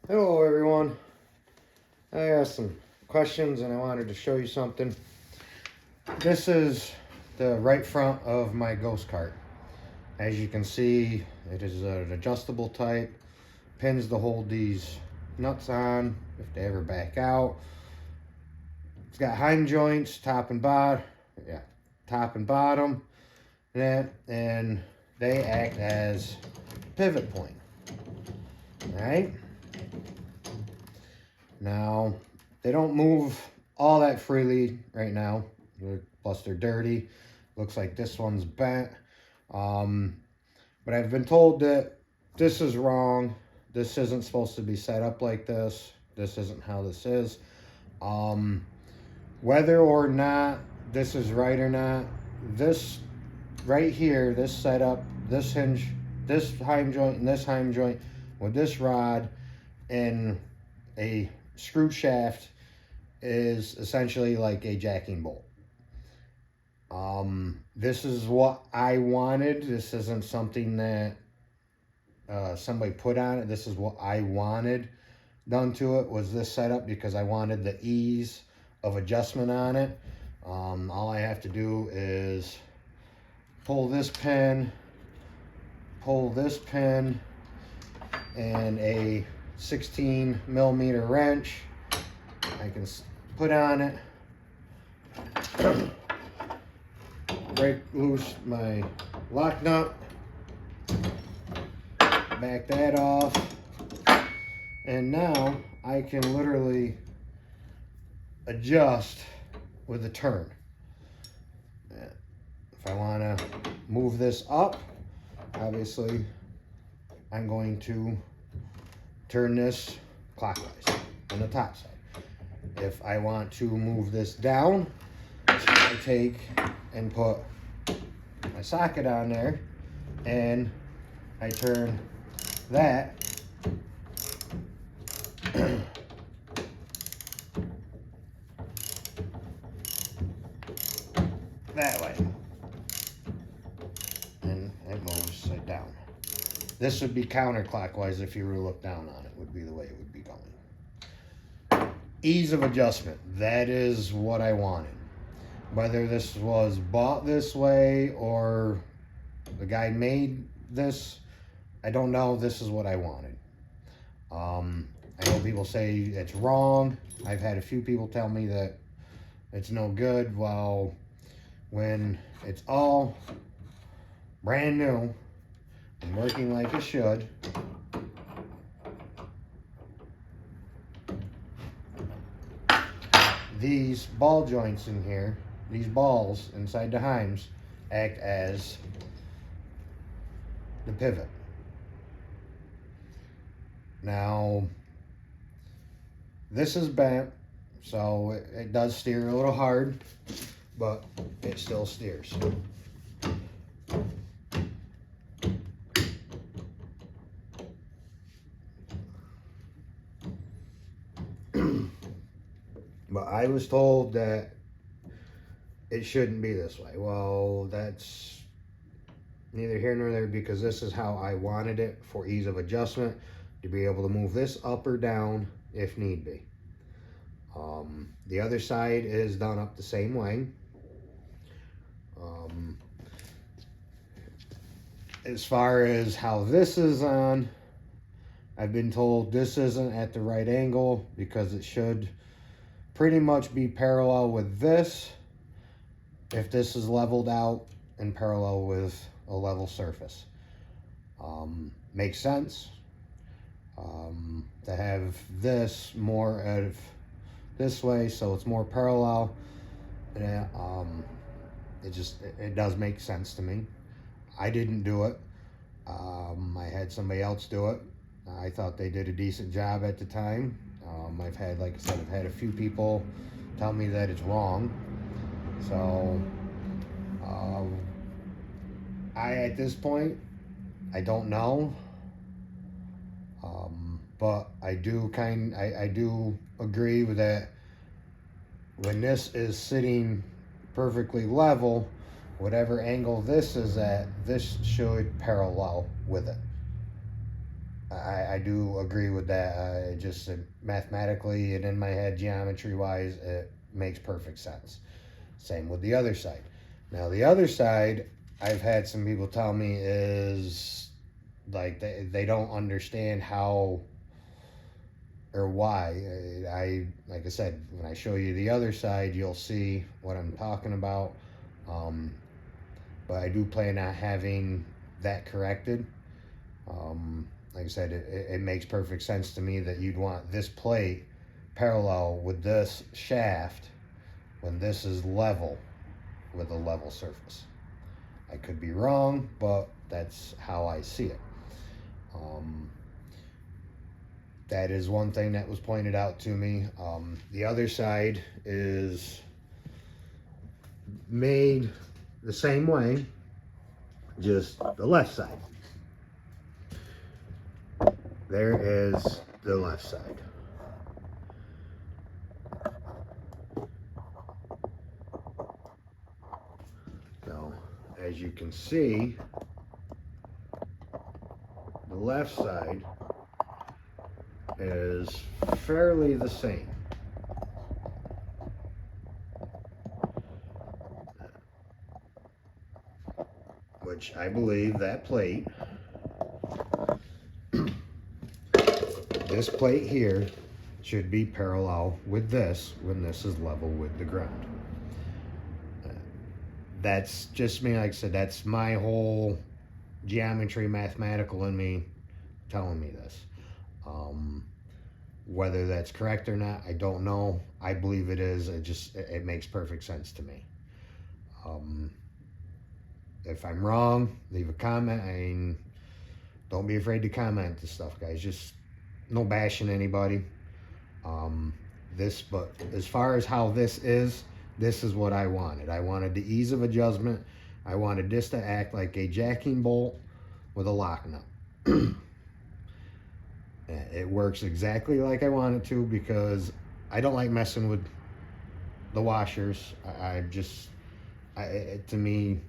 Hello everyone. I have some questions and I wanted to show you something. This is the right front of my ghost cart. As you can see, it is an adjustable type. Pins to hold these nuts on if they ever back out. It's got heim joints, top and bottom. Yeah, top and bottom. And they act as pivot point. Alright? Now, they don't move all that freely right now. Plus, they're dirty. Looks like this one's bent. But I've been told that this is wrong. This isn't supposed to be set up like this. This isn't how this is. Whether or not this is right or not, this right here, this setup, this hinge, this heim joint, and this heim joint with this rod and a screw shaft is essentially like a jacking bolt. This is what I wanted. This isn't something that somebody put on it. This is what I wanted done to it, was this setup, because I wanted the ease of adjustment on it. All I have to do is pull this pin, and a 16 millimeter wrench I can put on it, break loose my lock nut, back that off, and now I can literally adjust with a turn. If I want to move this up, obviously I'm going to turn this clockwise on the top side. If I want to move this down, I take and put my socket on there and I turn that that way, and it moves it down. This would be counterclockwise. If you were to look down on it, would be the way it would be going. Ease of adjustment, that is what I wanted. Whether this was bought this way or the guy made this, I don't know. This is what I wanted. I know people say it's wrong. I've had a few people tell me that it's no good. Well, when it's all brand new and working like it should, these ball joints in here, these balls inside the heims, act as the pivot. Now, this is bent, so it does steer a little hard, but it still steers. But I was told that it shouldn't be this way. Well, that's neither here nor there, because this is how I wanted it for ease of adjustment, to be able to move this up or down if need be. The other side is done up the same way. As far as how this is on, I've been told this isn't at the right angle, because it should pretty much be parallel with this if this is leveled out and parallel with a level surface. Makes sense to have this more out of this way, so it's more parallel, and it does make sense to me. I didn't do it. I had somebody else do it. I thought they did a decent job at the time. I've had, like I said, I've had a few people tell me that it's wrong. So, at this point, I don't know. But I do agree with that. When this is sitting perfectly level, whatever angle this is at, this should parallel with it. I do agree with that. Just mathematically and in my head, geometry wise, it makes perfect sense. Same with the other side. Now, the other side, I've had some people tell me is like they don't understand how or why. Like I said, when I show you the other side, you'll see what I'm talking about. Um, but I do plan on having that corrected. Like I said, it makes perfect sense to me that you'd want this plate parallel with this shaft when this is level with a level surface. I could be wrong, but that's how I see it. Um, that is one thing that was pointed out to me. The other side is made the same way, just the left side. There is the left side. So, as you can see, the left side is fairly the same. Which I believe that plate, this plate here, should be parallel with this when this is level with the ground. That's just me. Like I said, that's my whole geometry mathematical in me telling me this. Whether that's correct or not, I don't know. I believe it is. It makes perfect sense to me. If I'm wrong, leave a comment. I mean, don't be afraid to comment this stuff, guys. Just no bashing anybody. But as far as how this is what I wanted. I wanted the ease of adjustment. I wanted this to act like a jacking bolt with a lock nut. It works exactly like I want it to because I don't like messing with the washers. To me,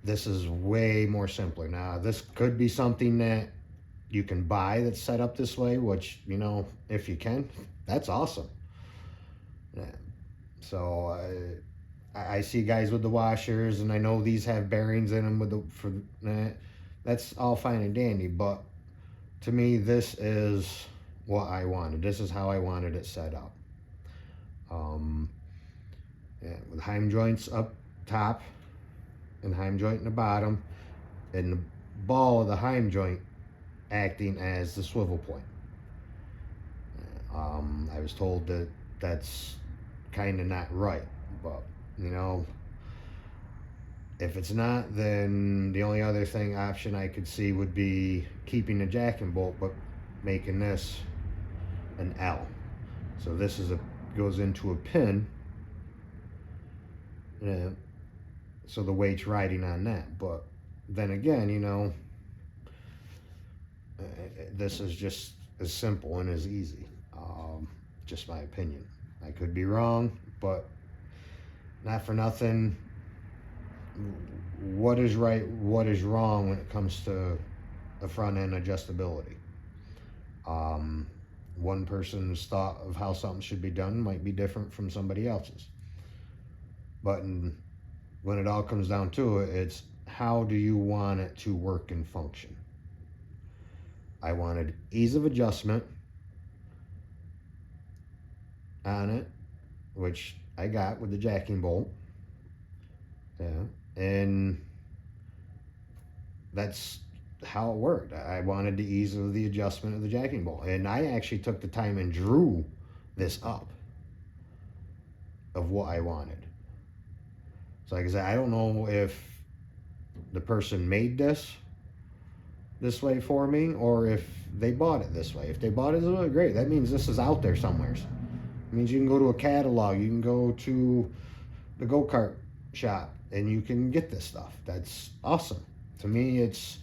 this is way more simpler. Now, this could be something that you can buy that's set up this way, which, you know, if you can, that's awesome. Yeah. So I see guys with the washers, and I know these have bearings in them that's all fine and dandy, but to me, this is what I wanted. This is how I wanted it set up. With heim joints up top and heim joint in the bottom, and the ball of the heim joint acting as the swivel point. I was told that that's kind of not right, but you know, if it's not, then the only other option I could see would be keeping the jacking bolt but making this an L. So this goes into a pin, so the weight's riding on that. But then again, you know, this is just as simple and as easy. Just my opinion. I could be wrong, but not for nothing. What is right, what is wrong when it comes to the front end adjustability? One person's thought of how something should be done might be different from somebody else's. But when it all comes down to it, it's how do you want it to work and function? I wanted ease of adjustment on it, which I got with the jacking bolt. Yeah, and that's how it worked. I wanted the ease of the adjustment of the jacking bolt, and I actually took the time and drew this up of what I wanted. So like I said, I don't know if the person made this way for me or if they bought it this way. If they bought it this way, great. That means this is out there somewhere. It means you can go to a catalog, you can go to the go-kart shop, and you can get this stuff. That's awesome. To me, it's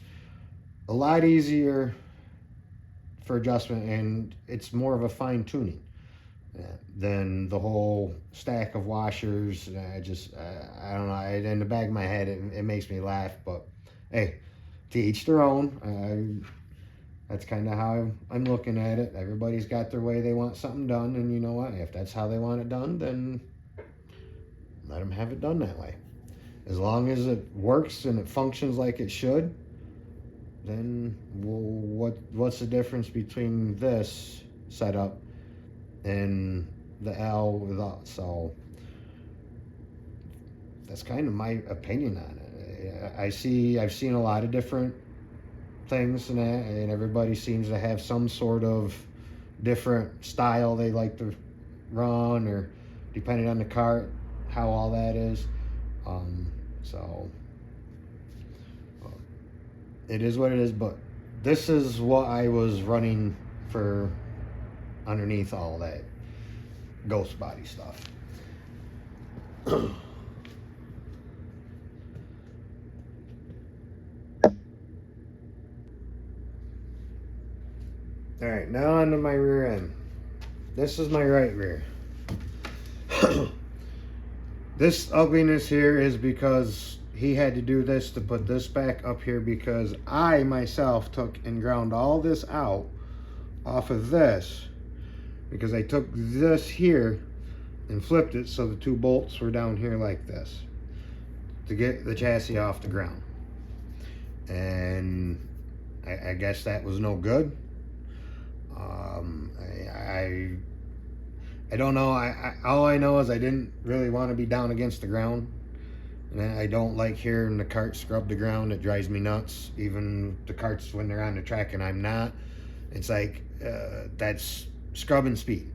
a lot easier for adjustment, and it's more of a fine-tuning than the whole stack of washers. I don't know, in the back of my head, it makes me laugh, but hey, to each their own. That's kind of how I'm looking at it. Everybody's got their way they want something done, and you know what? If that's how they want it done, then let them have it done that way. As long as it works and it functions like it should, then what's the difference between this setup and the L without? So that's kind of my opinion on it. I've seen a lot of different things and that, and everybody seems to have some sort of different style they like to run, or depending on the cart, how all that is. So it is what it is, but this is what I was running for underneath all that ghost body stuff. All right, now onto my rear end. This is my right rear. This ugliness here is because he had to do this to put this back up here, because I myself took and ground all this out off of this, because I took this here and flipped it so the two bolts were down here like this to get the chassis off the ground. And I guess that was no good. I don't know. All I know is I didn't really want to be down against the ground, and I don't like hearing the cart scrub the ground. It drives me nuts. Even the carts when they're on the track and I'm not, it's like that's scrubbing speed.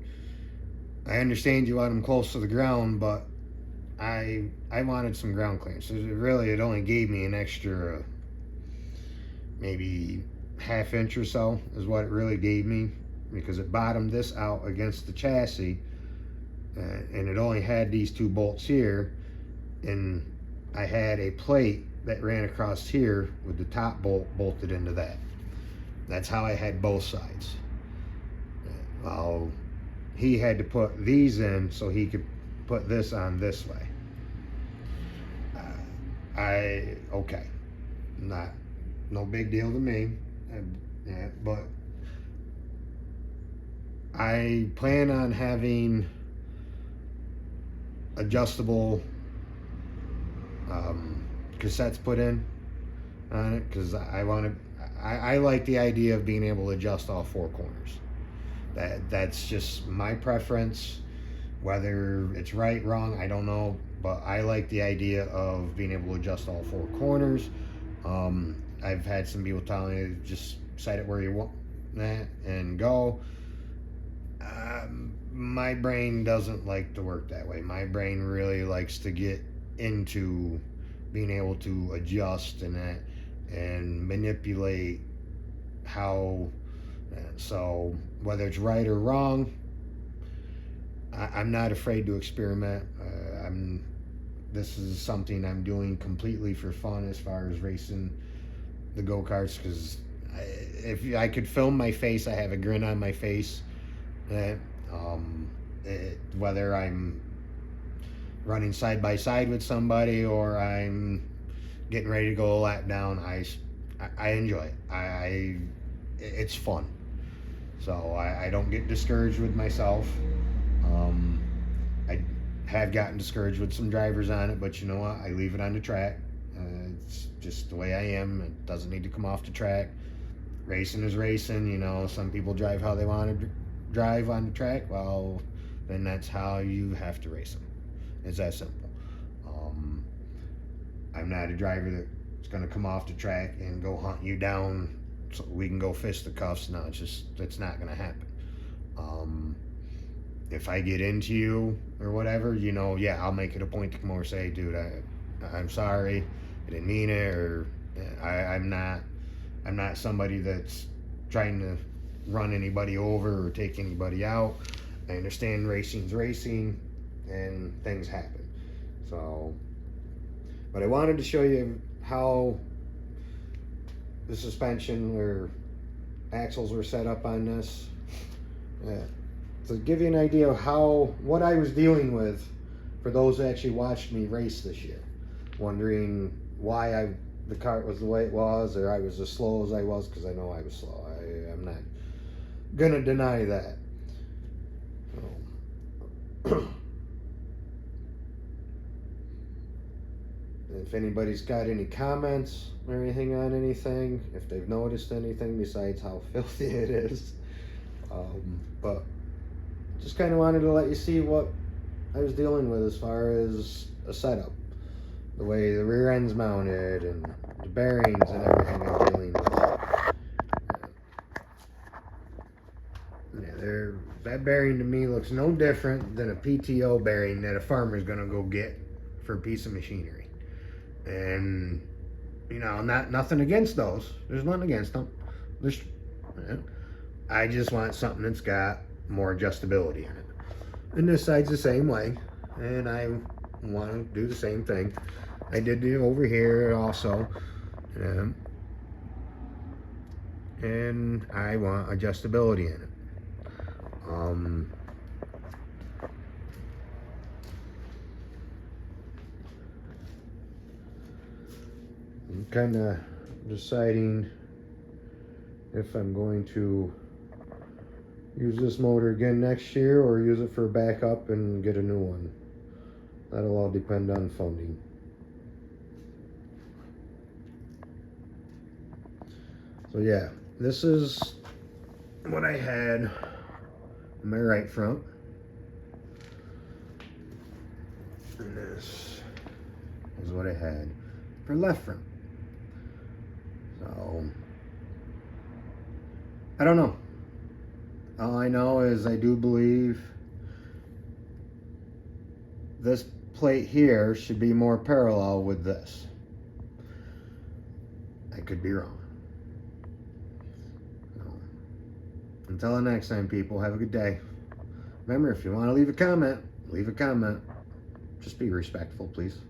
I understand you want them close to the ground, but I wanted some ground clearance. It only gave me an extra maybe ½ inch or so is what it really gave me, because it bottomed this out against the chassis, and it only had these two bolts here, and I had a plate that ran across here with the top bolt bolted into that. That's how I had both sides. Well, he had to put these in so he could put this on this way. Okay, no big deal to me. Yeah, but I plan on having adjustable cassettes put in on it, because I like the idea of being able to adjust all four corners. That's just my preference. Whether it's right, wrong, I don't know, but I like the idea of being able to adjust all four corners. I've had some people telling me just set it where you want that and go. My brain doesn't like to work that way. My brain really likes to get into being able to adjust and that and manipulate how. So whether it's right or wrong, I'm not afraid to experiment. This is something I'm doing completely for fun as far as racing the go-karts, because if I could film my face, I have a grin on my face. Whether I'm running side by side with somebody or I'm getting ready to go a lap down, I enjoy it. It's fun. So I don't get discouraged with myself. I have gotten discouraged with some drivers on it, but you know what? I leave it on the track. It's just the way I am. It doesn't need to come off the track. Racing is racing. You know, some people drive how they want to drive on the track. Well, then that's how you have to race them. It's that simple. I'm not a driver that's going to come off the track and go hunt you down so we can go fisticuffs. No, it's not going to happen. If I get into you or whatever, you know, yeah, I'll make it a point to come over and say, dude, I'm sorry, I didn't mean it, or I'm not somebody that's trying to run anybody over or take anybody out. I understand racing's racing and things happen. So, but I wanted to show you how the suspension or axles were set up on this. To give you an idea of what I was dealing with for those who actually watched me race this year, wondering why the cart was the way it was, or I was as slow as I was, because I know I was slow. I'm not gonna deny that. So, if anybody's got any comments or anything on anything, if they've noticed anything besides how filthy it is, but just kind of wanted to let you see what I was dealing with as far as a setup, the way the rear end's mounted and the bearings and everything I'm dealing with. Yeah, that bearing to me looks no different than a PTO bearing that a farmer's gonna go get for a piece of machinery. And you know, nothing against those. There's nothing against them. I just want something that's got more adjustability in it. And this side's the same way, and I want to do the same thing. I did it over here also, and I want adjustability in it. I'm kind of deciding if I'm going to use this motor again next year or use it for backup and get a new one. That'll all depend on funding. So yeah, this is what I had on my right front. And this is what I had for left front. So I don't know. All I know is I do believe this plate here should be more parallel with this. I could be wrong. So, until the next time, people, have a good day. Remember, if you want to leave a comment, leave a comment. Just be respectful, please.